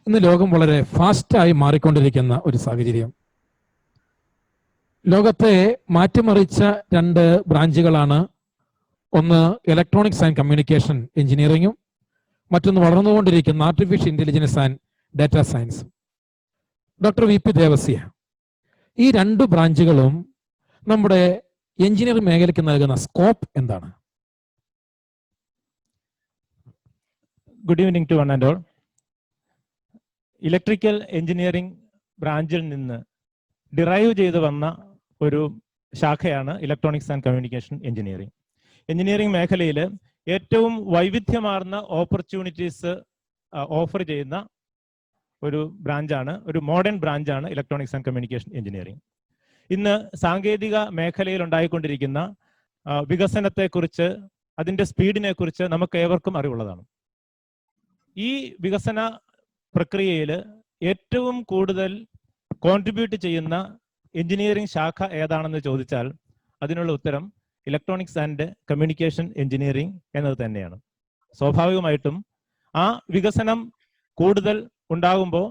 ഇന്ന് ലോകം വളരെ ഫാസ്റ്റായി മാറിക്കൊണ്ടിരിക്കുന്ന ഒരു സാഹചര്യം. ലോകത്തെ മാറ്റിമറിച്ച രണ്ട് ബ്രാഞ്ചുകളാണ്. ഒന്ന് ഇലക്ട്രോണിക്സ് ആൻഡ് കമ്മ്യൂണിക്കേഷൻ എഞ്ചിനീയറിംഗും മറ്റൊന്ന് വളർന്നുകൊണ്ടിരിക്കുന്ന ആർട്ടിഫിഷ്യൽ ഇന്റലിജൻസ് ആൻഡ് ഡാറ്റാ സയൻസും. Doctor V P. ദേവസ്യ, ഈ രണ്ട് ബ്രാഞ്ചുകളും നമ്മുടെ എഞ്ചിനീയറിംഗ് മേഖലയ്ക്ക് നൽകുന്ന സ്കോപ്പ് എന്താണ്? Good evening to one and all. Electrical engineering ബ്രാഞ്ചിൽ നിന്ന് ഡിറൈവ് ചെയ്ത് വന്ന ഒരു ശാഖയാണ് electronics and communication engineering. Engineering മേഖലയിൽ ഏറ്റവും വൈവിധ്യമാർന്ന ഓപ്പർച്യൂണിറ്റീസ് ഓഫർ ചെയ്യുന്ന ഒരു ബ്രാഞ്ചാണ്, ഒരു മോഡേൺ ബ്രാഞ്ചാണ് ഇലക്ട്രോണിക്സ് ആൻഡ് കമ്മ്യൂണിക്കേഷൻ എഞ്ചിനീയറിംഗ്. ഇന്ന് സാങ്കേതിക മേഖലയിൽ ഉണ്ടായിക്കൊണ്ടിരിക്കുന്ന വികസനത്തെക്കുറിച്ച്, അതിൻ്റെ സ്പീഡിനെ കുറിച്ച് നമുക്ക് ഏവർക്കും അറിവുള്ളതാണ്. ഈ വികസന പ്രക്രിയയിൽ ഏറ്റവും കൂടുതൽ കോൺട്രിബ്യൂട്ട് ചെയ്യുന്ന എഞ്ചിനീയറിംഗ് ശാഖ ഏതാണെന്ന് ചോദിച്ചാൽ അതിനുള്ള ഉത്തരം ഇലക്ട്രോണിക്സ് ആൻഡ് കമ്മ്യൂണിക്കേഷൻ എഞ്ചിനീയറിംഗ് എന്നത് തന്നെയാണ്. സ്വാഭാവികമായിട്ടും ആ വികസനം കൂടുതൽ ഉണ്ടാകുമ്പോൾ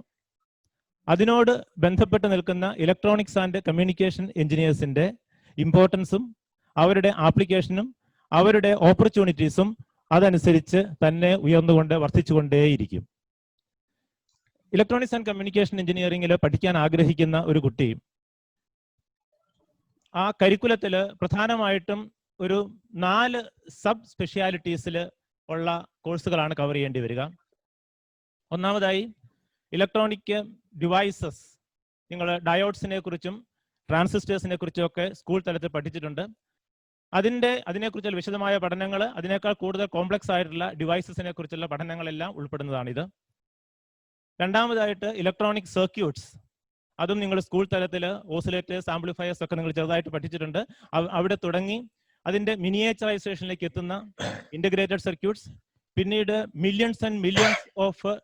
അതിനോട് ബന്ധപ്പെട്ട് നിൽക്കുന്ന ഇലക്ട്രോണിക്സ് ആൻഡ് കമ്മ്യൂണിക്കേഷൻ എഞ്ചിനീയേഴ്സിന്റെ ഇമ്പോർട്ടൻസും അവരുടെ ആപ്ലിക്കേഷനും അവരുടെ ഓപ്പർച്യൂണിറ്റീസും അതനുസരിച്ച് തന്നെ ഉയർന്നുകൊണ്ട് വർദ്ധിച്ചുകൊണ്ടേയിരിക്കും. ഇലക്ട്രോണിക്സ് ആൻഡ് കമ്മ്യൂണിക്കേഷൻ എഞ്ചിനീയറിംഗിൽ പഠിക്കാൻ ആഗ്രഹിക്കുന്ന ഒരു കുട്ടി ആ കരിക്കുലത്തിൽ പ്രധാനമായിട്ടും ഒരു 4 സബ് സ്പെഷ്യാലിറ്റീസിൽ ഉള്ള കോഴ്സുകളാണ് കവർ ചെയ്യേണ്ടി വരിക. ഒന്നാമതായി ഇലക്ട്രോണിക് ഡിവൈസസ്. നിങ്ങൾ ഡയോഡ്സിനെ കുറിച്ചും ട്രാൻസിസ്റ്റേഴ്സിനെ കുറിച്ചും ഒക്കെ സ്കൂൾ തലത്തിൽ പഠിച്ചിട്ടുണ്ട്. അതിനെക്കുറിച്ചുള്ള വിശദമായ പഠനങ്ങൾ, അതിനേക്കാൾ കൂടുതൽ കോംപ്ലക്സ് ആയിട്ടുള്ള ഡിവൈസസിനെ കുറിച്ചുള്ള പഠനങ്ങളെല്ലാം ഉൾപ്പെടുന്നതാണിത്. രണ്ടാമതായിട്ട് ഇലക്ട്രോണിക് സർക്യൂട്ട്സ്. അതും നിങ്ങൾ സ്കൂൾ തലത്തിൽ ഓസിലേറ്റേഴ്സ്, ആംപ്ലിഫയേഴ്സ് ഒക്കെ നിങ്ങൾ ചെറുതായിട്ട് പഠിച്ചിട്ടുണ്ട്. അവിടെ തുടങ്ങി അതിന്റെ മിനിയേച്ചറൈസേഷനിലേക്ക് എത്തുന്ന ഇന്റഗ്രേറ്റഡ് സർക്യൂട്ട്സ്, പിന്നീട് millions and millions of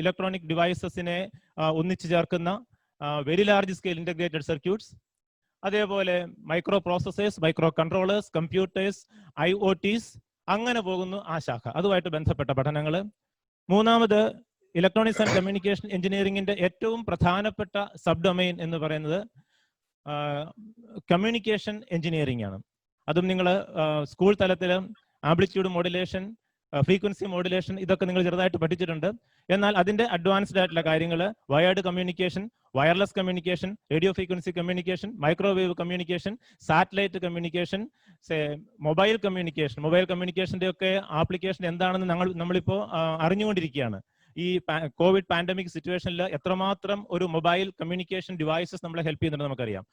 electronic ഡിവൈസസിനെ ഒന്നിച്ചു ചേർക്കുന്ന very large scale integrated circuits, അതേപോലെ micro processors, micro controllers, computers, IoTs, അങ്ങനെ പോകുന്നു ആ ശാഖ. അതുമായിട്ട് ബന്ധപ്പെട്ട പഠനങ്ങൾ. മൂന്നാമത് ഇലക്ട്രോണിക്സ് ആൻഡ് കമ്മ്യൂണിക്കേഷൻ എഞ്ചിനീയറിംഗിന്റെ ഏറ്റവും പ്രധാനപ്പെട്ട സബ് ഡൊമൈൻ എന്ന് പറയുന്നത് കമ്മ്യൂണിക്കേഷൻ എഞ്ചിനീയറിംഗ് ആണ്. അതും നിങ്ങൾ സ്കൂൾ തലത്തിൽ ആംപ്ലിറ്റ്യൂഡ് മോഡുലേഷൻ, ഫ്രീക്വൻസി മോഡുലേഷൻ, ഇതൊക്കെ നിങ്ങൾ ചെറുതായിട്ട് പഠിച്ചിട്ടുണ്ട്. എന്നാൽ അതിന്റെ അഡ്വാൻസ്ഡ് ആയിട്ടുള്ള കാര്യങ്ങൾ wired communication, wireless communication, radio frequency communication, microwave communication, satellite communication, mobile കമ്മ്യൂണിക്കേഷന്റെ ഒക്കെ ആപ്ലിക്കേഷൻ എന്താണെന്ന് നമ്മളിപ്പോൾ അറിഞ്ഞുകൊണ്ടിരിക്കുകയാണ്. ഈ കോവിഡ് പാൻഡമിക് സിറ്റുവേഷനിൽ എത്രമാത്രം ഒരു മൊബൈൽ കമ്മ്യൂണിക്കേഷൻ ഡിവൈസസ് നമ്മളെ ഹെൽപ്പ് ചെയ്യുന്നുണ്ട് നമുക്കറിയാം.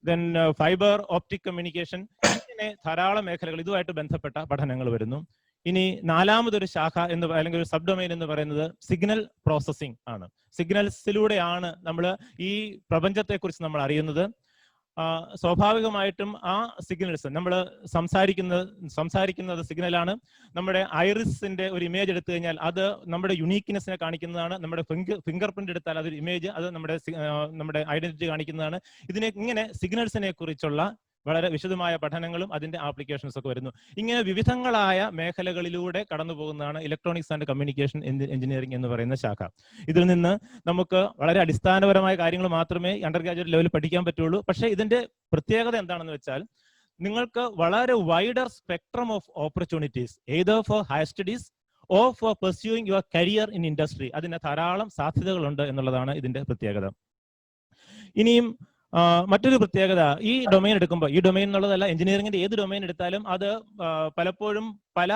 ദെൻ ഫൈബർ ഓപ്റ്റിക് കമ്മ്യൂണിക്കേഷൻ, ഇങ്ങനെ ധാരാളം മേഖലകൾ ഇതുമായിട്ട് ബന്ധപ്പെട്ട പഠനങ്ങൾ വരുന്നു. ഇനി നാലാമതൊരു ശാഖ അല്ലെങ്കിൽ ഒരു സബ് ഡൊമൈൻ എന്ന് പറയുന്നത് സിഗ്നൽ പ്രോസസ്സിംഗ് ആണ്. സിഗ്നൽസിലൂടെയാണ് നമ്മൾ ഈ പ്രപഞ്ചത്തെക്കുറിച്ച് നമ്മൾ അറിയുന്നത്. സ്വാഭാവികമായിട്ടും ആ സിഗ്നൽസ്, നമ്മൾ സംസാരിക്കുന്നത് സിഗ്നലാണ്. നമ്മുടെ ഐറിസിന്റെ ഒരു ഇമേജ് എടുത്തു കഴിഞ്ഞാൽ അത് നമ്മുടെ യുണീക്ക്നെസ്സിനെ കാണിക്കുന്നതാണ്. നമ്മുടെ ഫിംഗർ പ്രിന്റ് എടുത്താൽ അതൊരു ഇമേജ്, അത് നമ്മുടെ ഐഡന്റിറ്റി കാണിക്കുന്നതാണ്. ഇങ്ങനെ സിഗ്നൽസിനെ കുറിച്ചുള്ള വളരെ വിശദമായ പഠനങ്ങളും അതിന്റെ ആപ്ലിക്കേഷൻസ് ഒക്കെ വരുന്നു. ഇങ്ങനെ വിവിധങ്ങളായ മേഖലകളിലൂടെ കടന്നു പോകുന്നതാണ് ഇലക്ട്രോണിക്സ് ആൻഡ് കമ്മ്യൂണിക്കേഷൻ എഞ്ചിനീയറിംഗ് എന്ന് പറയുന്ന ശാഖ. ഇതിൽ നിന്ന് നമുക്ക് വളരെ അടിസ്ഥാനപരമായ കാര്യങ്ങൾ മാത്രമേ അണ്ടർ ഗ്രാജുവേറ്റ് ലെവലിൽ പഠിക്കാൻ പറ്റുള്ളൂ. പക്ഷേ ഇതിന്റെ പ്രത്യേകത എന്താണെന്ന് വെച്ചാൽ നിങ്ങൾക്ക് വളരെ wider spectrum of opportunities either for higher studies or for pursuing your career in industry. അതിന് ധാരാളം സാധ്യതകളുണ്ട് എന്നുള്ളതാണ് ഇതിന്റെ പ്രത്യേകത. ഇനിയും മറ്റൊരു പ്രത്യേകത, ഈ ഡൊമൈൻ എടുക്കുമ്പോൾ, ഈ ഡൊമൈൻ എന്നുള്ളതല്ല, എഞ്ചിനീയറിംഗിന്റെ ഏത് ഡൊമൈൻ എടുത്താലും അത് പലപ്പോഴും പല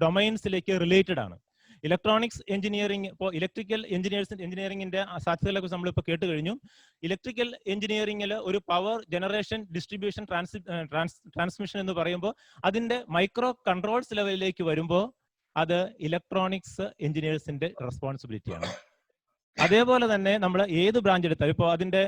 ഡൊമൈൻസിലേക്ക് റിലേറ്റഡ് ആണ്. ഇലക്ട്രോണിക്സ് എഞ്ചിനീയറിംഗ്, ഇപ്പോൾ ഇലക്ട്രിക്കൽ എഞ്ചിനീയറിംഗിന്റെ സാധ്യതകളെ കുറിച്ച് നമ്മളിപ്പോൾ കേട്ട് കഴിഞ്ഞു. ഇലക്ട്രിക്കൽ എഞ്ചിനീയറിംഗിൽ ഒരു പവർ ജനറേഷൻ, ഡിസ്ട്രിബ്യൂഷൻ, ട്രാൻസ്മിഷൻ എന്ന് പറയുമ്പോൾ അതിന്റെ മൈക്രോ കൺട്രോൾസ് ലെവലിലേക്ക് വരുമ്പോൾ അത് ഇലക്ട്രോണിക്സ് എഞ്ചിനീയേഴ്സിന്റെ റെസ്പോൺസിബിലിറ്റിയാണ്. അതേപോലെ തന്നെ നമ്മൾ ഏത് ബ്രാഞ്ച് എടുത്താലും ഇപ്പോൾ അതിന്റെ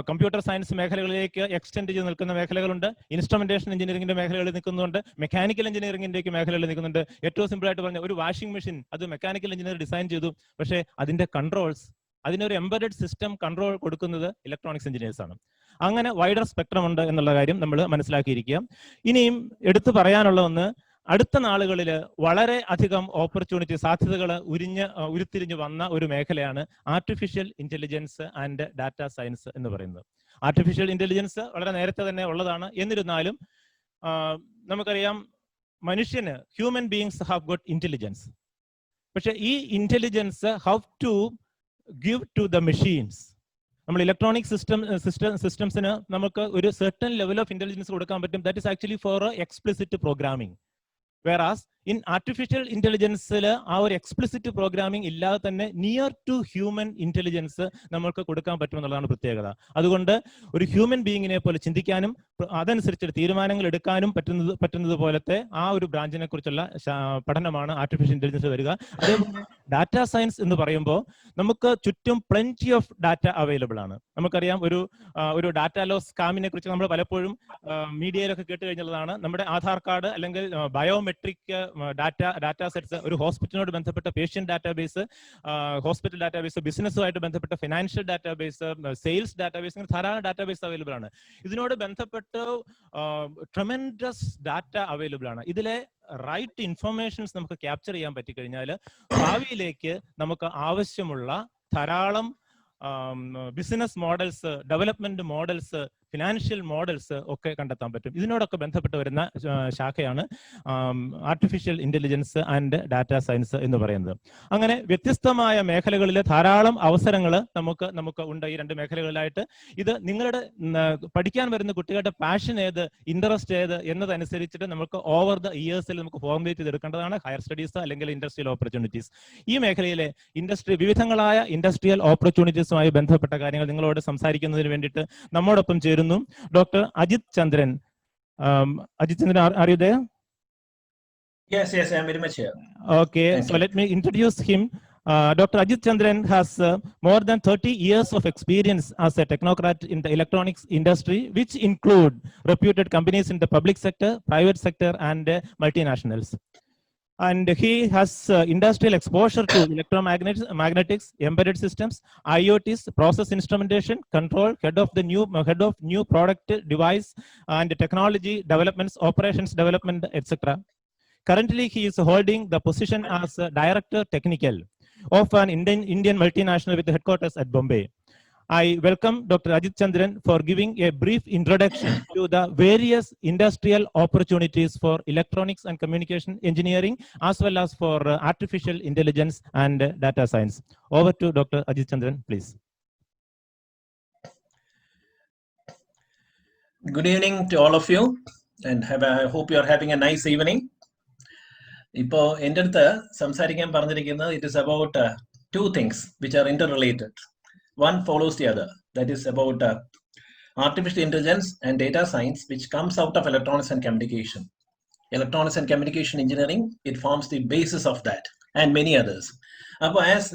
കമ്പ്യൂട്ടർ സയൻസ് മേഖലകളിലേക്ക് എക്സ്റ്റെൻഡ് ചെയ്ത് നിൽക്കുന്ന മേഖലകളുണ്ട്, ഇൻസ്ട്രുമെന്റേഷൻ എഞ്ചിനീയറിംഗിന്റെ മേഖലകളിൽ നിൽക്കുന്നുണ്ട്, മെക്കാനിക്കൽ എഞ്ചിനീയറിംഗിന്റെ മേഖലകളിൽ നിൽക്കുന്നുണ്ട്. ഏറ്റവും സിമ്പിൾ ആയിട്ട് പറഞ്ഞ ഒരു വാഷിംഗ് മെഷീൻ, അത് മെക്കാനിക്കൽ എഞ്ചിനീയർ ഡിസൈൻ ചെയ്തു, പക്ഷേ അതിന്റെ കൺട്രോൾസ്, അതിനൊരു എംബഡഡ് സിസ്റ്റം കൺട്രോൾ കൊടുക്കുന്നത് ഇലക്ട്രോണിക്സ് എഞ്ചിനീയേഴ്സ് ആണ്. അങ്ങനെ വൈഡർ സ്പെക്ട്രം ഉണ്ട് എന്നുള്ള കാര്യം നമ്മൾ മനസ്സിലാക്കിയിരിക്കുക. ഇനിയും എടുത്തു പറയാനുള്ള ഒന്ന്, അടുത്ത നാളുകളിൽ വളരെ അധികം ഓപ്പർച്യൂണിറ്റി സാധ്യതകൾ ഉരുത്തിരിഞ്ഞു വന്ന ഒരു മേഖലയാണ് artificial intelligence and data science എന്ന് പറയുന്നത്. ആർട്ടിഫിഷ്യൽ ഇന്റലിജൻസ് വളരെ നേരത്തെ തന്നെ ഉള്ളതാണ്. എന്നിരുന്നാലും നമുക്കറിയാം, മനുഷ്യന് human beings have got intelligence. പക്ഷെ ഈ intelligence how to give to the machines. നമ്മൾ ഇലക്ട്രോണിക് സിസ്റ്റംസിന് നമുക്ക് ഒരു certain ലെവൽ ഓഫ് ഇന്റലിജൻസ് കൊടുക്കാൻ പറ്റും. That is actually for explicit programming. Whereas in artificial intelligence ആ ഒരു എക്സ്പ്ലിസിറ്റ് പ്രോഗ്രാമിംഗ് ഇല്ലാതെ തന്നെ നിയർ ടു ഹ്യൂമൻ ഇന്റലിജൻസ് നമുക്ക് കൊടുക്കാൻ പറ്റുമെന്നുള്ളതാണ് പ്രത്യേകത. അതുകൊണ്ട് ഒരു ഹ്യൂമൻ ബീയിങ്ങിനെ പോലെ ചിന്തിക്കാനും അതനുസരിച്ച് തീരുമാനങ്ങൾ എടുക്കാനും പറ്റുന്നത് പോലത്തെ ആ ഒരു ബ്രാഞ്ചിനെ കുറിച്ചുള്ള പഠനമാണ് ആർട്ടിഫിഷ്യൽ ഇന്റലിജൻസ് വരിക. അതേപോലെ ഡാറ്റ സയൻസ് എന്ന് പറയുമ്പോൾ നമുക്ക് ചുറ്റും പ്ലെന്റി ഓഫ് ഡാറ്റ അവൈലബിൾ ആണ്. നമുക്കറിയാം, ഒരു ഡാറ്റ ലോസ് സ്കാമിനെ കുറിച്ച് നമ്മൾ പലപ്പോഴും മീഡിയയിലൊക്കെ കേട്ട് കഴിഞ്ഞതാണ്. നമ്മുടെ ആധാർ കാർഡ് അല്ലെങ്കിൽ ബയോമെട്രിക് ഡാറ്റ സെറ്റ്സ്, ഒരു ഹോസ്പിറ്റലിനോട് ബന്ധപ്പെട്ട പേഷ്യന്റ് ഡാറ്റാബേസ്, ഹോസ്പിറ്റൽ ഡാറ്റാബേസ്, ബിസിനസ്സുമായിട്ട് ബന്ധപ്പെട്ട ഫിനാൻഷ്യൽ ഡാറ്റാബേസ്, സെയിൽസ് ഡാറ്റാബേസ്, അങ്ങനെ ധാരാളം ഡാറ്റാബേസ് അവൈലബിൾ ആണ്. ഇതിനോട് ബന്ധപ്പെട്ട് ട്രെമൻഡസ് ഡാറ്റ അവൈലബിൾ ആണ്. ഇതിലെ റൈറ്റ് ഇൻഫർമേഷൻസ് നമുക്ക് ക്യാപ്ചർ ചെയ്യാൻ പറ്റിക്കഴിഞ്ഞാൽ ഭാവിയിലേക്ക് നമുക്ക് ആവശ്യമുള്ള ധാരാളം business models, development models, financial models ഒക്കെ കണ്ടെത്താൻ പറ്റും. ഇതിനോടൊക്കെ ബന്ധപ്പെട്ട് വരുന്ന ശാഖയാണ് artificial intelligence and data science എന്ന് പറയുന്നത്. അങ്ങനെ വ്യത്യസ്തമായ മേഖലകളിലെ ധാരാളം അവസരങ്ങൾ നമുക്ക് ഉണ്ട് ഈ രണ്ട് മേഖലകളിലായിട്ട്. ഇത് നിങ്ങളുടെ പഠിക്കാൻ വരുന്ന കുട്ടികളുടെ പാഷൻ ഏത്, ഇൻട്രസ്റ്റ് ഏത് എന്നതനുസരിച്ചിട്ട് നമുക്ക് ഓവർ ദ ഇയേഴ്സിൽ നമുക്ക് ഫോർമുലേറ്റ് ചെയ്തെടുക്കേണ്ടതാണ് ഹയർ സ്റ്റഡീസ് അല്ലെങ്കിൽ ഇൻഡസ്ട്രിയൽ ഓപ്പർച്യൂണിറ്റീസ്. ഈ മേഖലയിലെ വിവിധങ്ങളായ ഇൻഡസ്ട്രിയൽ ഓപ്പർച്യൂണിറ്റീസുമായി ബന്ധപ്പെട്ട കാര്യങ്ങൾ നിങ്ങളോട് സംസാരിക്കുന്നതിന് വേണ്ടിയിട്ട് നമ്മോടൊപ്പം Dr. Ajit Chandran. Ajit Chandran, are you there? Yes, I'm very much here. Okay, so let me introduce him. Dr. Ajit Chandran has more than 30 years of experience as a technocrat in the electronics industry, which include reputed companies in the public sector, private sector, and multinationals. And he has industrial exposure to electromagnetics, embedded systems, IoTs, process instrumentation, control, head of new product device and technology developments, operations development, etc. Currently, he is holding the position as Director Technical of an Indian multinational with headquarters at Bombay. I welcome Dr. Ajit Chandran for giving a brief introduction to the various industrial opportunities for electronics and communication engineering, as well as for artificial intelligence and data science. Over to Dr. Ajit Chandran, please. Good evening to all of you, and I hope you are having a nice evening. Ipo എൻ്റെ അടുത്ത് സംസാരിക്കാൻ പറഞ്ഞിരിക്കുന്നത് it is about two things which are interrelated. One follows the other. That is about artificial intelligence and data science, which comes out of electronics and communication. Electronics and communication engineering, it forms the basis of that, and many others. As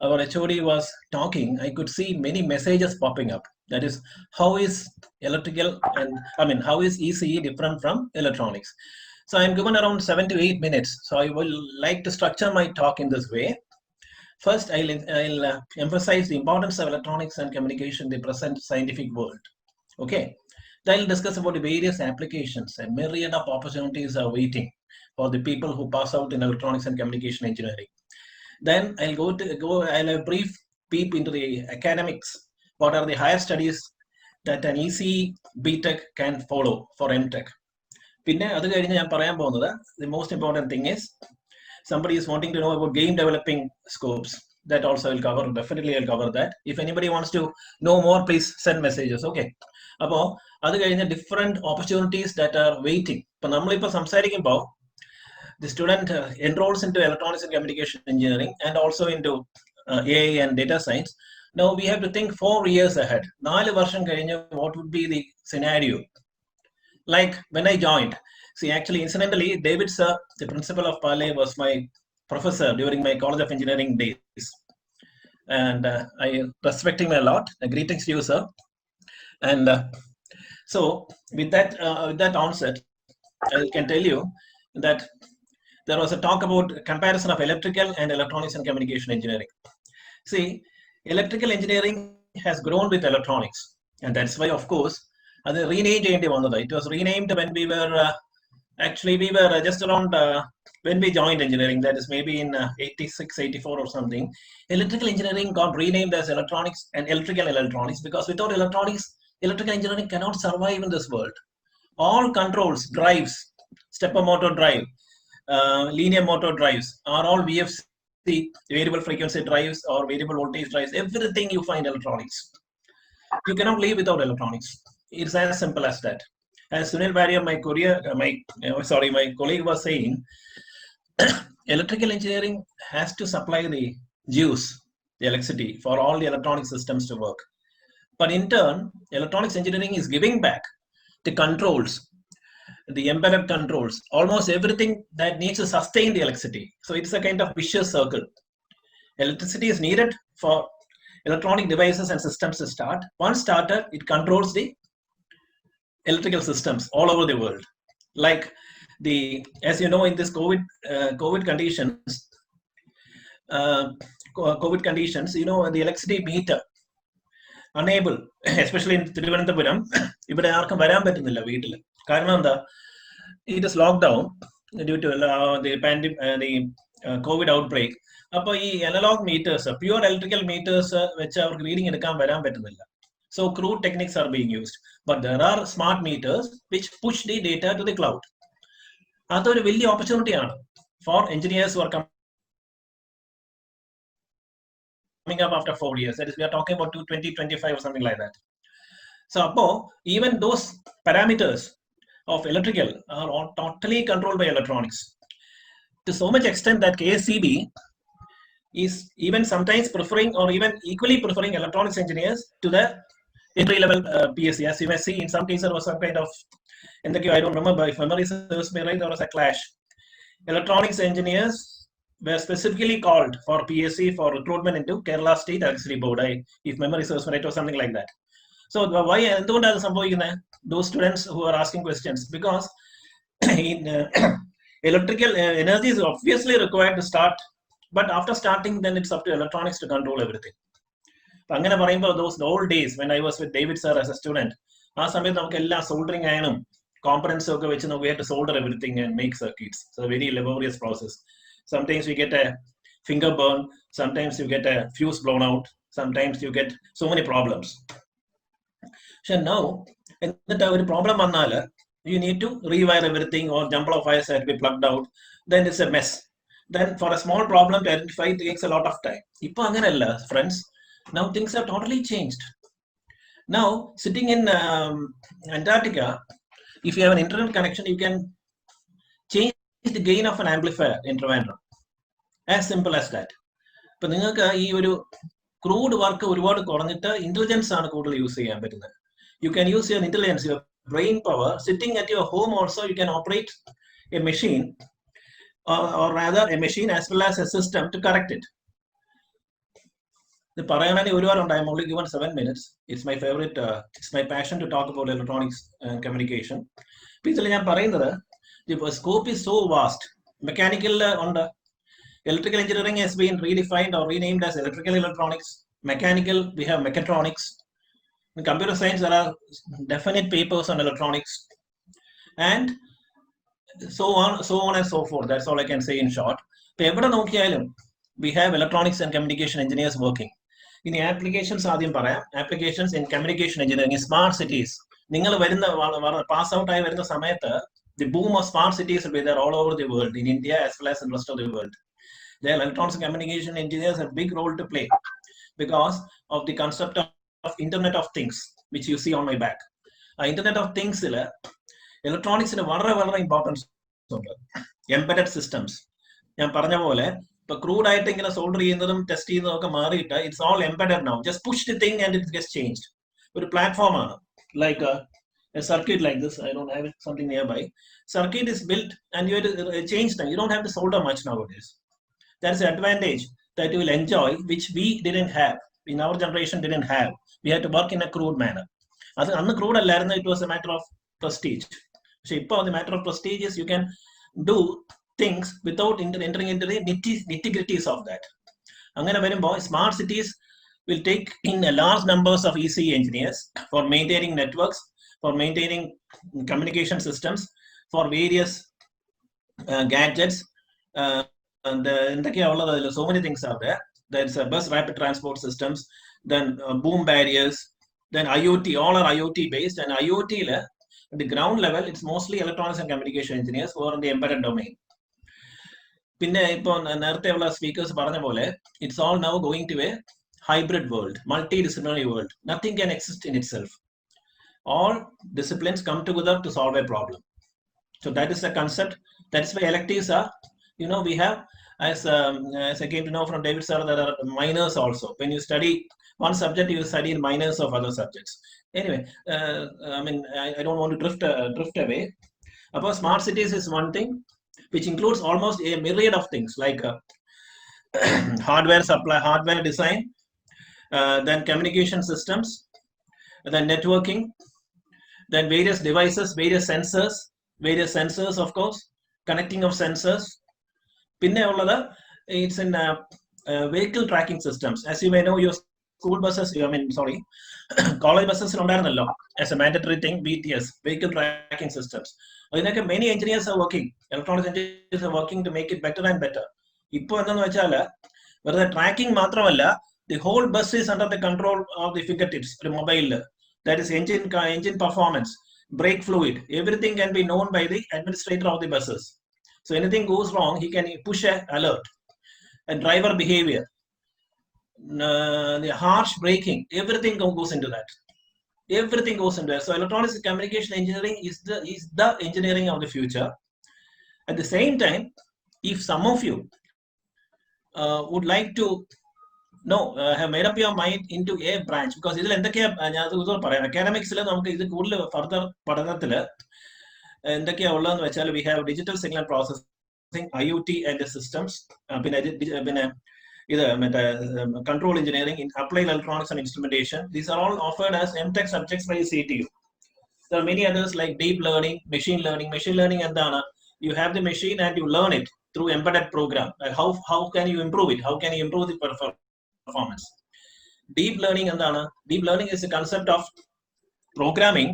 our HOD was talking, I could see many messages popping up. That is, how is how is ECE different from electronics? So I'm given around 7 to 8 minutes. So I will like to structure my talk in this way. First, I'll emphasize the importance of electronics and communication in the present scientific world. Okay. Then I'll discuss about the various applications, and myriad of opportunities are waiting for the people who pass out in electronics and communication engineering. Then I'll I'll have a brief peep into the academics. What are the higher studies that an ECE BTech can follow for MTech? പിന്നെ അത് കഴിഞ്ഞ് ഞാൻ പറയാൻ പോകുന്നത്, the most important thing is, somebody is wanting to know about game developing scopes. That also I'll cover. Definitely I'll cover that. If anybody wants to know more, please send messages. Okay. അപ്പോൾ അത് കഴിഞ്ഞ different opportunities that are waiting. ഇപ്പൊ നമ്മളിപ്പോൾ സംസാരിക്കുമ്പോൾ the student enrolls into electronics and communication engineering and also into AI and data science. Now we have to think 4 years ahead. 4 വർഷം കഴിഞ്ഞ് what would be the scenario? Like when I joined, see, actually, incidentally, David sir, the principal of Paley, was my professor during my College of Engineering days, and I respect him a lot. Greetings to you, sir. And so, with that onset, I can tell you that there was a talk about comparison of electrical and electronics and communication engineering. See, electrical engineering has grown with electronics, and that's why, of course, അത് rename ചെയ്യേണ്ടി വന്നത്. It was renamed when we were Actually, we were just around when we joined engineering, that is maybe in 86, 84 or something. Electrical engineering got renamed as electronics and electrical electronics, because without electronics, electrical engineering cannot survive in this world. All controls, drives, stepper motor drive, linear motor drives are all VFC, variable frequency drives or variable voltage drives. Everything you find electronics. You cannot live without electronics. It's as simple as that. As Sunil Warrior, my colleague was saying, electrical engineering has to supply the juice, the electricity for all the electronic systems to work. But in turn, electronics engineering is giving back the controls, the embedded controls, almost everything that needs to sustain the electricity. So it's a kind of vicious circle. Electricity is needed for electronic devices and systems to start. Once started, it controls the electrical systems all over the world. Like as you know, in this COVID conditions, you know, the electricity meter unable, especially in Thiruvananthapuram, ഇവിടെ ആർക്കും വരാൻ പറ്റുന്നില്ല വീട്ടിൽ. കാരണം എന്താ? It is locked down due to the COVID outbreak. അപ്പോൾ ഈ analog meters, pure electrical meters വെച്ച് അവർക്ക് റീഡിംഗ് എടുക്കാൻ വരാൻ പറ്റുന്നില്ല. So crude techniques are being used, but there are smart meters which push the data to the cloud. അതൊരു വലിയ opportunity ആണ് for engineers who are coming up after 4 years. That is, we are talking about 2025 or something like that. So even those parameters of electrical are all totally controlled by electronics, to so much extent that KSCB is even sometimes preferring or even equally preferring electronics engineers to the entry-level PSC. As you may see, in some cases there was some kind of, I don't remember, if memory serves me right, there was a clash. Electronics engineers were specifically called for PSC for recruitment into Kerala State Electricity Board, if memory serves me right, or something like that. So why those students who are asking questions? Because in electrical energy is obviously required to start, but after starting, then it's up to electronics to control everything. അങ്ങനെ പറയുമ്പോൾ those old days when I was with David sir as a student, ആ സമയത്ത് നമുക്ക് എല്ലാം soldering ആയാലും കോമ്പണൻസും ഒക്കെ വെച്ച് we have to solder everything and make circuits. So a very laborious process. Sometimes you get a finger burn, sometimes you get a fuse blown out, sometimes you get so many problems. So now, എന്നിട്ട് ഒരു problem വന്നാൽ you need to rewire everything, or jumper of wires have to be plugged out. Then it's a mess. Then for a small problem to identify, it takes a lot of time. ഇപ്പോൾ അങ്ങനെയല്ല, friends. Now things have totally changed. Now, sitting in Antarctica, if you have an internet connection, you can change the gain of an amplifier in Trivandrum. As simple as that. But നിങ്ങൾക്ക് ഈ ഒരു crude work ഒരുപാട് കുറഞ്ഞിട്ട് intelligence ആണ് കൂടുതൽ use ചെയ്യാൻ പറ്റുന്നത്. You can use your intelligence, your brain power. Sitting at your home also, you can operate a machine, or rather a machine as well as a system to correct it. I'm only given 7 minutes. It's my favorite, it's my passion to talk about electronics and communication. The scope is so vast. Mechanical on the electrical engineering has been redefined or renamed as electrical electronics. Mechanical, we have mechatronics. In computer science, there are definite papers on electronics, and so on and so forth. That's all I can say in short. We have electronics and communication engineers working. In the applications, applications in communication engineering, in smart cities. Pass out the boom of smart cities will be there all over the world, in India as well as in the rest of the world. The electronics and communication engineers have a big role to play because of the concept of Internet of Things, which you see on my back. Internet of Things, electronics is a very important embedded systems. Crude solder test it's all embedded now. Just push the thing and it gets changed. With a platform like a circuit like this, I don't have something nearby. Circuit is built and you have to change them. You don't have to solder much nowadays. That's an advantage that you will enjoy, which we didn't have. In our generation, didn't have. We had to work in a crude manner. Crude, it was a matter of prestige. So the matter of prestige is you can do things without entering into the nitty-gritties of that. Smart cities will take in a large numbers of ECE engineers for maintaining networks, for maintaining communication systems, for various gadgets, and so many things are there. There's bus rapid transport systems, then boom barriers, then IoT, all are IoT based. And IoT at the ground level, it's mostly electronics and communication engineers who are in the embedded domain. പിന്നെ ഇപ്പോൾ നേരത്തെ ഉള്ള speakers പറഞ്ഞ പോലെ it's all now going to a hybrid world, multidisciplinary world. Nothing can exist in itself. All disciplines come together to solve a problem. So that is the concept. That's why electives are, we have, as I came to know from David sir, there are minors also. When you study one subject, you study minors of other subjects. Anyway, I don't want to drift away. About smart cities is one thing, which includes almost a myriad of things like hardware supply, hardware design, then communication systems, then networking, then various devices, various sensors, of course, connecting of sensors. It's in vehicle tracking systems. As you may know, your school buses, college buses as a mandatory thing, BTS, vehicle tracking systems. Many engineers are working, electronics engineers are working to make it better and better. Whether tracking matramalla, the whole bus is under the control of the fingertips, the mobile. That is engine performance, brake fluid, everything can be known by the administrator of the buses. So anything goes wrong, he can push an alert. And driver behavior, the harsh braking, everything goes into that. Everything goes into that. So electronics and communication engineering is the engineering of the future. At the same time, if some of you would like to have made up your mind into a branch, because academics further we have digital signal processing, IoT and the systems, control engineering, in applied electronics and instrumentation. These are all offered as MTech subjects by CTU. There are many others like deep learning, machine learning. Machine learning and you have the machine and you learn it through embedded program. How can you improve it? How can you improve the performance? Deep learning and deep learning is the concept of programming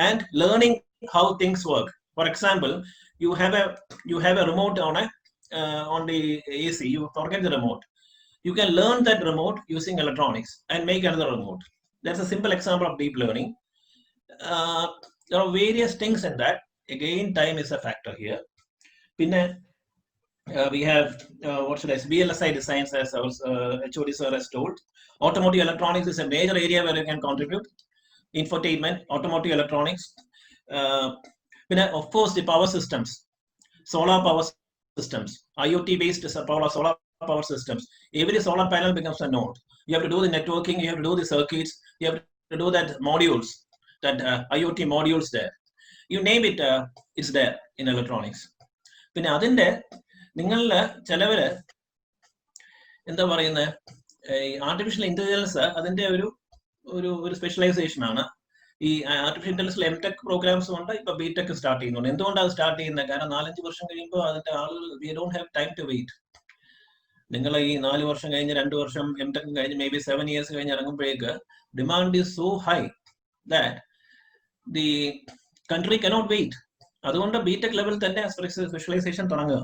and learning how things work. For example, you have a remote on the AC. You forget the remote. You can learn that remote using electronics and make another remote. That's a simple example of deep learning. There are various things in that. Again, time is a factor here. We have VLSI designs, as our HOD sir has told. Automotive electronics is a major area where you can contribute. Infotainment, automotive electronics. Of course, the power systems, solar power systems, IoT based solar power systems. Every solar panel becomes a node. You have to do the networking, you have to do the circuits, you have to do that modules, that IoT modules there. You name it, it's there in electronics. ചിലവര് എന്താ പറയുന്നത്, artificial intelligence അതിന്റെ ഒരു specialisation ആണ്. ഈ artificial ഇന്റലിജൻസിൽ MTech programmes കൊണ്ട് ഇപ്പൊ BTech start ചെയ്യുന്നുണ്ട്. എന്തുകൊണ്ടാണ് സ്റ്റാർട്ട് ചെയ്യുന്നത്? കാരണം 4-5 വർഷം കഴിയുമ്പോൾ അതിന്റെ ആളുകൾ we don't have time to wait. നിങ്ങൾ ഈ 4 വർഷം കഴിഞ്ഞ് 2 വർഷം MTech കഴിഞ്ഞ് മേ ബി 7 years കഴിഞ്ഞ് ഇറങ്ങുമ്പോഴേക്ക് demand is so high that the country cannot wait. അതുകൊണ്ട് BTech ലെവൽ തന്നെ സ്പെഷ്യലൈസേഷൻ തുടങ്ങുക.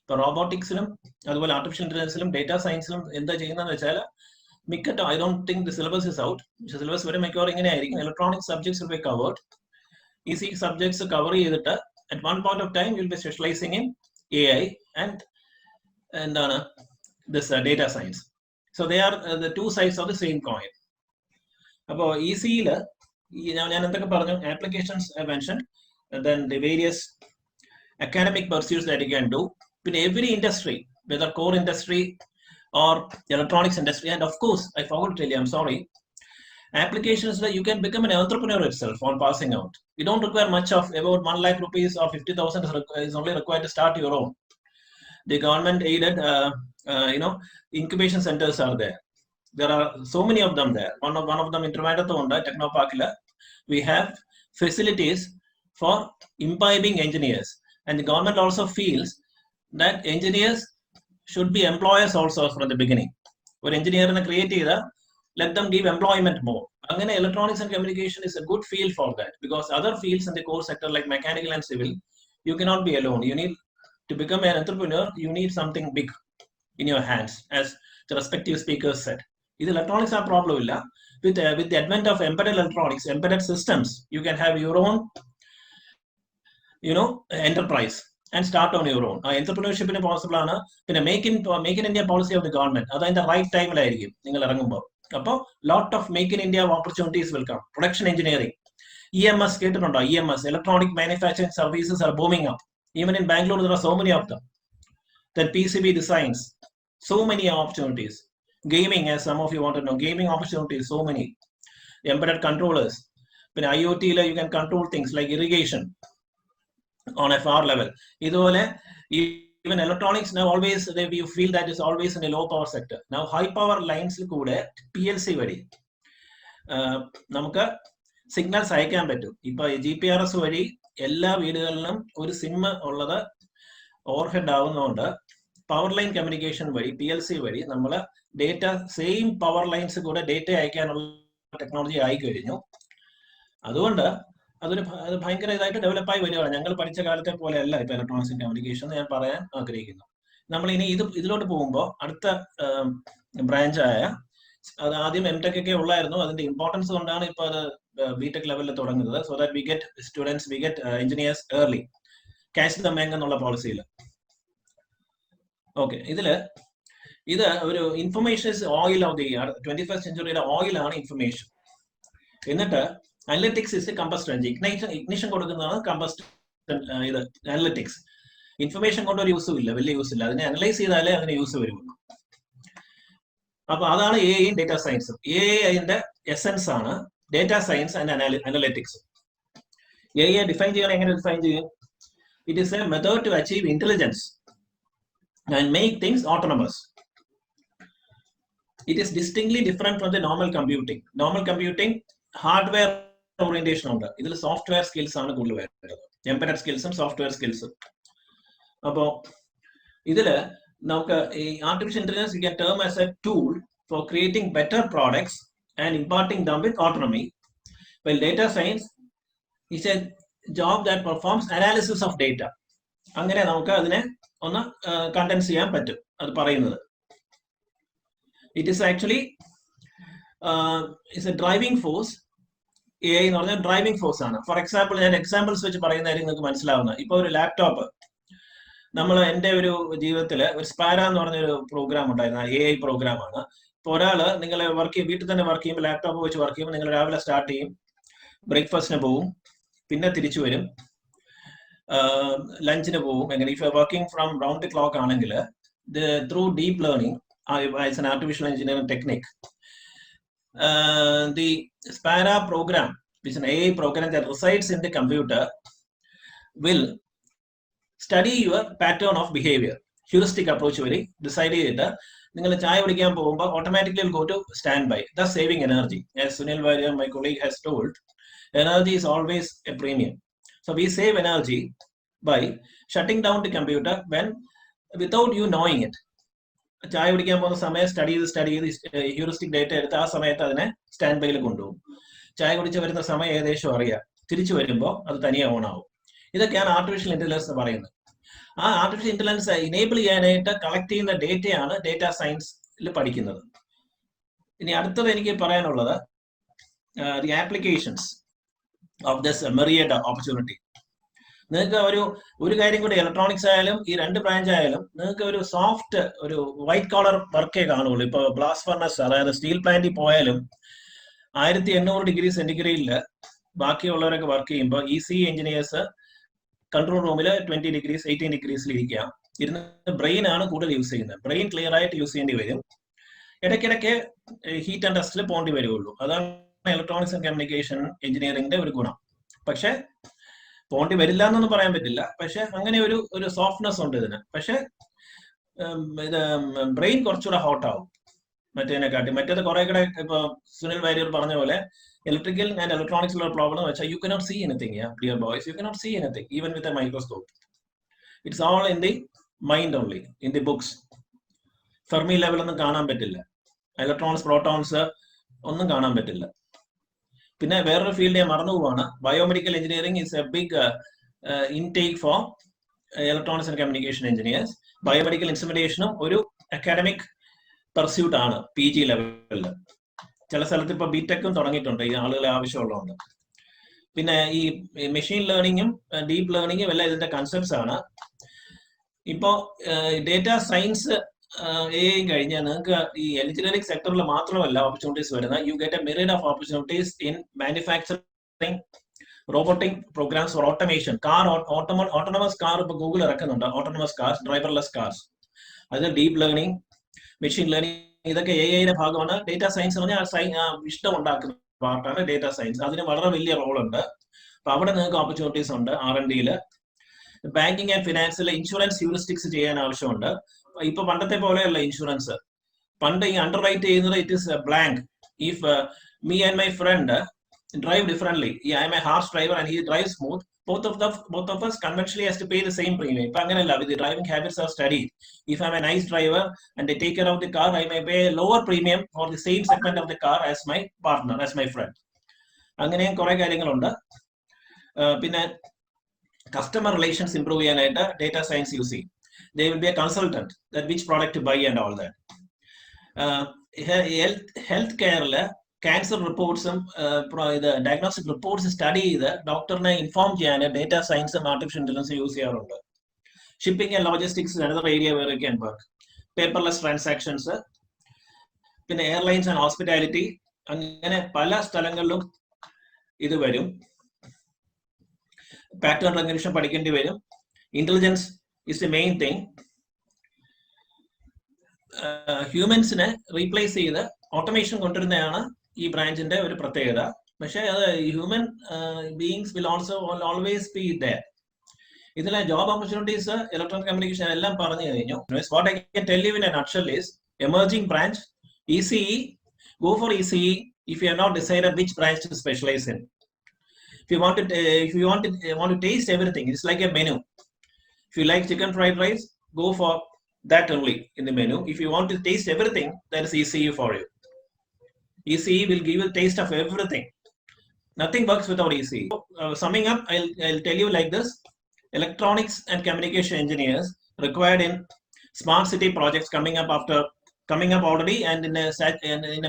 ഇപ്പൊ റോബോട്ടിക്സിലും അതുപോലെ ആർട്ടിഫിഷ്യൽ ഇന്റലിജൻസിലും ഡേറ്റാ സയൻസിലും എന്താ ചെയ്യുന്നതെന്ന് വെച്ചാൽ മിക്കട്ടോ I don't think the syllabus is out. Syllabus വരെ മിക്കവാറും ഇങ്ങനെ ആയിരിക്കും. Electronic subjects will be covered. Easy subjects cover ചെയ്തിട്ട് at one point of time you'll be specializing in AI and this data science. So they are the two sides of the same coin. Appo ECE la ഞാൻ എന്തൊക്കെ പറഞ്ഞു, applications I mentioned, and then the various academic pursuits that you can do. In every industry, whether core industry or electronics industry, and of course I forgot to tell you, I'm sorry, applications where you can become an entrepreneur itself on passing out. You don't require much of about 1 lakh rupees or 50,000 is only required to start your own. The government aided incubation centers are there. There are so many of them there. One of them in Trivandrum, Technopark, we have facilities for imbibing engineers, and the government also feels that engineers should be employers also from the beginning. For engineer and creative, let them give employment more. Again, electronics and communication is a good field for that, because other fields in the core sector like mechanical and civil, you cannot be alone. You need To become an entrepreneur, you need something big in your hands, as the respective speakers said. This electronics are problem illa. With the advent of embedded electronics, embedded systems, you can have your own, enterprise and start on your own. Entrepreneurship is possible. Make in India policy of the government. That's in the right time. Lot of make in India opportunities will come. Production engineering, EMS, EMS, electronic manufacturing services are booming up. Even in Bangalore, there are so many of them. Then PCB designs, so many opportunities. Gaming, as some of you want to know, gaming opportunities, so many. Embedded controllers. But IoT, you can control things like irrigation on a far level. Even electronics now always, you feel that is always in a low power sector. Now high power lines kude PLC vadi നമുക്ക് signals അയക്കാൻ പറ്റും. ഇപ്പൊ GPRS വഴി എല്ലാ വീടുകളിലും ഒരു SIM ഉള്ളത് overhead ആവുന്നതുകൊണ്ട് power line communication വഴി PLC വഴി നമ്മൾ ഡേറ്റ സെയിം പവർ ലൈൻസ് കൂടെ ഡേറ്റ അയക്കാനുള്ള ടെക്നോളജി ആയി കഴിഞ്ഞു. അതുകൊണ്ട് അത് ഭയങ്കര ഇതായിട്ട് ഡെവലപ്പായി വരികയാണ്. ഞങ്ങൾ പഠിച്ച കാലത്തെ പോലെയല്ല ഇപ്പൊ ഇലക്ട്രോണിക്സ് കമ്മ്യൂണിക്കേഷൻ എന്ന് ഞാൻ പറയാൻ ആഗ്രഹിക്കുന്നു. നമ്മൾ ഇനി ഇതിലോട്ട് പോകുമ്പോൾ അടുത്ത ബ്രാഞ്ചായ അത് ആദ്യം MTech ഒക്കെ ഉള്ളായിരുന്നു. അതിന്റെ ഇമ്പോർട്ടൻസ് കൊണ്ടാണ് ഇപ്പൊ അത് BTech ലെവലിൽ തുടങ്ങുന്നത്. So that we get students, we get engineers early, catch the young എന്നുള്ള പോളിസിയിൽ. ഓക്കെ, ഇത് ഒരു information oil of the 21st സെഞ്ചുറിയുടെ ഓയിലാണ് ഇൻഫർമേഷൻ. എന്നിട്ട് analytics is combustor engine. Ignition കൊടുക്കുന്നതാണ് കമ്പസ്റ്റർ ഇത് അനലിറ്റിക്സ്. ഇൻഫർമേഷൻ കൊണ്ട് ഒരു യൂസും ഇല്ല, വലിയ യൂസ് ഇല്ല. അതിനെ അനലൈസ് ചെയ്താലേ അതിന് യൂസ് വരുള്ളൂ. അപ്പൊ അതാണ് AI ഡേറ്റാ സയൻസും. AI അതിന്റെ എസൻസ് ആണ് data science and analytics. AI define ചെയ്യണം. എങ്ങനെ ഡിഫൈൻ ചെയ്യും? It is a method to achieve intelligence and make things autonomous. It is distinctly different from the normal computing. Normal computing hardware orientation ഉണ്ട്. ഇതിൽ software skills ആണ് കൂടുതൽ വരുന്നത്. Embedded സ്കിൽസും software സ്കിൽസും. അപ്പോ ഇതില് നമുക്ക് ഈ artificial intelligence you can term as A tool for creating better products and imparting dum with autonomy. Well data science is A job that performs analysis of data. അങ്ങനെ നമുക്ക് അതിനെ ഒന്ന് കണ്ടൻസ് ചെയ്യാൻ പറ്റും അത് പറയുന്നത്. It is actually it's A driving force. AI എന്ന് പറഞ്ഞാൽ ഡ്രൈവിംഗ് ഫോഴ്സ് ആണ്. ഫോർ എക്സാമ്പിൾ, ഞാൻ എക്സാമ്പിൾസ് വെച്ച് പറയുന്നതായിരിക്കും നിങ്ങൾക്ക് മനസ്സിലാവുന്നത്. ഇപ്പൊ ഒരു ലാപ്ടോപ്പ്, എൻ്റെ ഒരു ജീവിതത്തിൽ ഒരു സ്പാര എന്ന് പറഞ്ഞൊരു പ്രോഗ്രാം ഉണ്ടായിരുന്നു. AI പ്രോഗ്രാമാണ്. ഇപ്പൊ ഒരാള് നിങ്ങൾ വീട്ടിൽ തന്നെ വർക്ക് ചെയ്യുമ്പോൾ, ലാപ്ടോപ്പ് വെച്ച് വർക്ക് ചെയ്യുമ്പോൾ, നിങ്ങൾ രാവിലെ സ്റ്റാർട്ട് ചെയ്യും, ബ്രേക്ക്ഫാസ്റ്റിന് പോവും, പിന്നെ തിരിച്ചു വരും, ലഞ്ചിന് പോവും. എങ്ങനെ if working from round the clock ആണെങ്കിൽ through deep learning as an artificial engineering technique, the SPARA program, which is an AI program that resides in the computer, will study your pattern of behavior. Heuristic approach vary decide ചെയ്തിട്ട് നിങ്ങൾ ചായ കുടിക്കാൻ പോകുമ്പോൾ automatically will go to standby, thus saving energy. As Sunil Vaidya, my colleague, has told, energy is always a premium. So we save energy by shutting down the computer without you knowing it. ചായ കുടിക്കാൻ പോകുന്ന സമയം study ചെയ്ത് heuristic data എടുത്ത് ആ സമയത്ത് അതിനെ stand ബൈയിൽ കൊണ്ടുപോകും. ചായ കുടിച്ച് വരുന്ന സമയം ഏകദേശം അറിയാം. തിരിച്ചു വരുമ്പോൾ അത് തനിയെ ഓൺ ആവും. ഇതൊക്കെയാണ് ആർട്ടിഫിഷ്യൽ ഇന്റലിജൻസ് എന്ന് പറയുന്നത്. ആ ആർട്ടിഫിഷ്യൽ ഇന്റലിജൻസ് ഇനേബിൾ ചെയ്യാനായിട്ട് കളക്ട് ചെയ്യുന്ന ഡേറ്റയാണ് ഡേറ്റാ സയൻസിൽ പഠിക്കുന്നത്. ഇനി അടുത്തത് എനിക്ക് പറയാനുള്ളത് the applications of this myriad opportunity. നിങ്ങൾക്ക് ഒരു കാര്യം കൂടി, ഇലക്ട്രോണിക്സ് ആയാലും ഈ രണ്ട് ബ്രാഞ്ച് ആയാലും നിങ്ങൾക്ക് ഒരു സോഫ്റ്റ്, ഒരു വൈറ്റ് കോളർ വർക്കേ കാണുള്ളൂ. ഇപ്പൊ ബ്ലാസ്റ്റ് ഫർണസ്, അതായത് സ്റ്റീൽ പ്ലാന്റിൽ പോയാലും 1800 ഡിഗ്രി സെന്റിഗ്രേഡിൽ ബാക്കിയുള്ളവരൊക്കെ വർക്ക് ചെയ്യുമ്പോൾ EC എഞ്ചിനീയേഴ്സ് കൺട്രോൾ റൂമിൽ 20 ഡിഗ്രീസ് 18 ഡിഗ്രീസിൽ ഇരിക്കാം. ഇരുന്ന് ബ്രെയിൻ ആണ് കൂടുതൽ യൂസ് ചെയ്യുന്നത്. ബ്രെയിൻ ക്ലിയർ ആയിട്ട് യൂസ് ചെയ്യേണ്ടി വരും. ഇടയ്ക്കിടയ്ക്ക് ഹീറ്റ് ആൻഡ് ടെസ്റ്റിൽ പോകേണ്ടി വരുള്ളൂ. അതാണ് ഇലക്ട്രോണിക്സ് ആൻഡ് കമ്മ്യൂണിക്കേഷൻ എഞ്ചിനീയറിംഗിന്റെ ഒരു ഗുണം. പക്ഷെ പോണ്ടി വരില്ല എന്നൊന്നും പറയാൻ പറ്റില്ല. പക്ഷെ അങ്ങനെ ഒരു സോഫ്റ്റ്നെസ് ഉണ്ട് ഇതിന്. പക്ഷെ ഇത് ബ്രെയിൻ കുറച്ചുകൂടെ ഹോട്ട് ആവും മറ്റേതിനെക്കാട്ടി. മറ്റേത് കുറെ കൂടെ ഇപ്പൊ സുനിൽ വാര്യർ പറഞ്ഞ പോലെ ഇലക്ട്രിക്കൽ ആൻഡ് ഇലക്ട്രോണിക്സിലുള്ള പ്രോബ്ലം വെച്ചാൽ you cannot see anything. Dear boys, you cannot see anything even with a microscope. It's all in the mind only, in the books. Fermi ലെവലൊന്നും കാണാൻ പറ്റില്ല. ഇലക്ട്രോൺസ്, പ്രോട്ടോൺസ് ഒന്നും കാണാൻ പറ്റില്ല. പിന്നെ വേറൊരു ഫീൽഡ് ഞാൻ മറന്നു പോവാണ്. Biomedical engineering is a big intake for electronics and communication engineers. Biomedical instrumentation ഒരു academic pursuit ആണ് PG ലെവലിൽ. ചില സ്ഥലത്ത് ഇപ്പോൾ ബിടെക്കും തുടങ്ങിയിട്ടുണ്ട് ഈ ആളുകളെ ആവശ്യമുള്ളതുകൊണ്ട്. പിന്നെ ഈ മെഷീൻ ലേണിംഗും ഡീപ്പ് ലേണിംഗും എല്ലാം ഇതിന്റെ കൺസെപ്റ്റ്സ് ആണ്. ഇപ്പോൾ ഡേറ്റ സയൻസ് കഴിഞ്ഞാൽ നിങ്ങൾക്ക് ഈ എഞ്ചിനീയറിംഗ് സെക്ടറിൽ മാത്രമല്ല ഓപ്പർച്യൂണിറ്റീസ് വരുന്നത്. You get a myriad of opportunities in manufacturing, robotic programs for automation, car autonomous car ഇപ്പോൾ ഗൂഗിൾ ഇറക്കുന്നുണ്ട്, ഓട്ടോണമസ് കാർസ്, ഡ്രൈവർലെസ് കാർസ്. അത് ഡീപ്പ് ലേണിംഗ്, മെഷീൻ ലേണിംഗ്, ഇതൊക്കെ AI ഭാഗമാണ്. ഡേറ്റ സയൻസ് എന്ന് പറഞ്ഞാൽ ഇഷ്ടം ഉണ്ടാക്കുന്ന പാർട്ടാണ് ഡേറ്റ സയൻസ്. അതിന് വളരെ വലിയ റോളുണ്ട്. അപ്പൊ അവിടെ നിങ്ങൾക്ക് ഓപ്പർച്യൂണിറ്റീസ് ഉണ്ട്. R&Dയിൽ, ബാങ്കിങ് ആൻഡ് ഫിനാൻസിൽ ഇൻഷുറൻസ് ഹ്യൂറിസ്റ്റിക്സ് ചെയ്യാൻ ആവശ്യമുണ്ട്. ഇപ്പൊ പണ്ടത്തെ പോലെയല്ല ഇൻഷുറൻസ്. പണ്ട് ഈ അണ്ടർ റൈറ്റ് ചെയ്യുന്നത് it is blank. If me and my friend drive differently, I am a harsh driver and he drives smooth, both of us conventionally has to pay the same premium. Ipo anganella, with the driving habits are studied. If I am a nice driver and they take care of the car, I may pay a lower premium for the same segment of the car as my partner, as my friend. Anganeyum kore karyangalundu. Pinne customer relations improve cheyanayittu data science using. They will be a consultant that which product to buy and all that. Healthcare cancer റിപ്പോർട്ട്സും ഇത് diagnostic reports study ചെയ്ത് ഡോക്ടറിനെ inform ചെയ്യാൻ data സയൻസും artificial ഇന്റലിജൻസും use ചെയ്യാറുണ്ട്. Shipping and logistics another area where you can work. Paperless transactions, പിന്നെ airlines and hospitality, അങ്ങനെ പല സ്ഥലങ്ങളിലും ഇത് വരും. പാറ്റേൺ റെക്കഗ്നിഷൻ പഠിക്കേണ്ടി വരും. Intelligence is the main thing. ഹ്യൂമൻസിനെ റീപ്ലേസ് ചെയ്ത് ഓട്ടോമേഷൻ കൊണ്ടുവരുന്നതാണ് ഈ ബ്രാഞ്ചിന്റെ ഒരു പ്രത്യേകത. പക്ഷേ അത് human beings will always be there. ഇതിലെ ജോബ് ഓപ്പർച്യൂണിറ്റീസ് ഇലക്ട്രോണിക് കമ്മ്യൂണിക്കേഷൻ എല്ലാം പറഞ്ഞു കഴിഞ്ഞു. What I can tell you in a nutshell is emerging branch, ECE. Go for ECE if you have not decided which branch to specialize in. If you want to taste everything, it's like a menu. If you like chicken fried rice, go for that only in the menu. If you want to taste everything, that is ECE for you. ECE will give you a taste of everything. Nothing works without ECE. Summing up, I'll tell you like this. Electronics and communication engineers required in smart city projects coming up already and in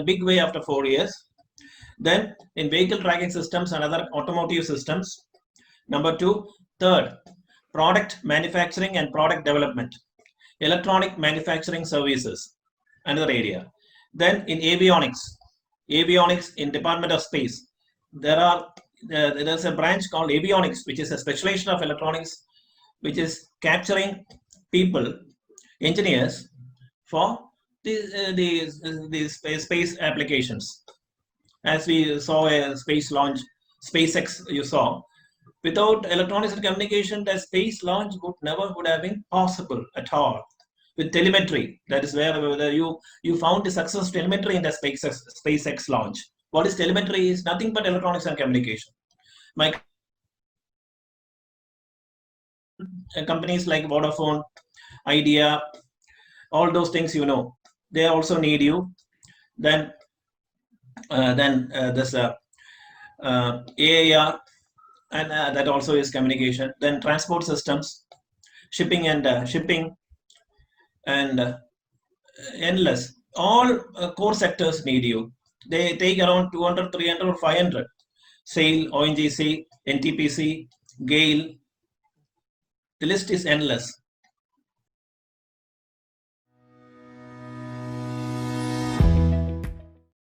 a big way after 4 years. Then in vehicle tracking systems and other automotive systems. Number 2. Third, product manufacturing and product development. Electronic manufacturing services, another area. Then in avionics in Department of Space, there's a branch called avionics, which is a specialization of electronics, which is capturing people, engineers for the space applications. As we saw a space launch, SpaceX you saw. Without electronics and communication, the space launch would have been possible at all. With telemetry, that is where you found the success telemetry in the SpaceX launch. What is telemetry? Is nothing but electronics and communication. My companies like Vodafone, Idea, all those things, they also need you. Then this AAR, and that also is communication. Then transport systems, shipping and endless. All core sectors need you. They take around 200, 300 or 500. SAIL, ONGC, NTPC, GAIL. The list is endless.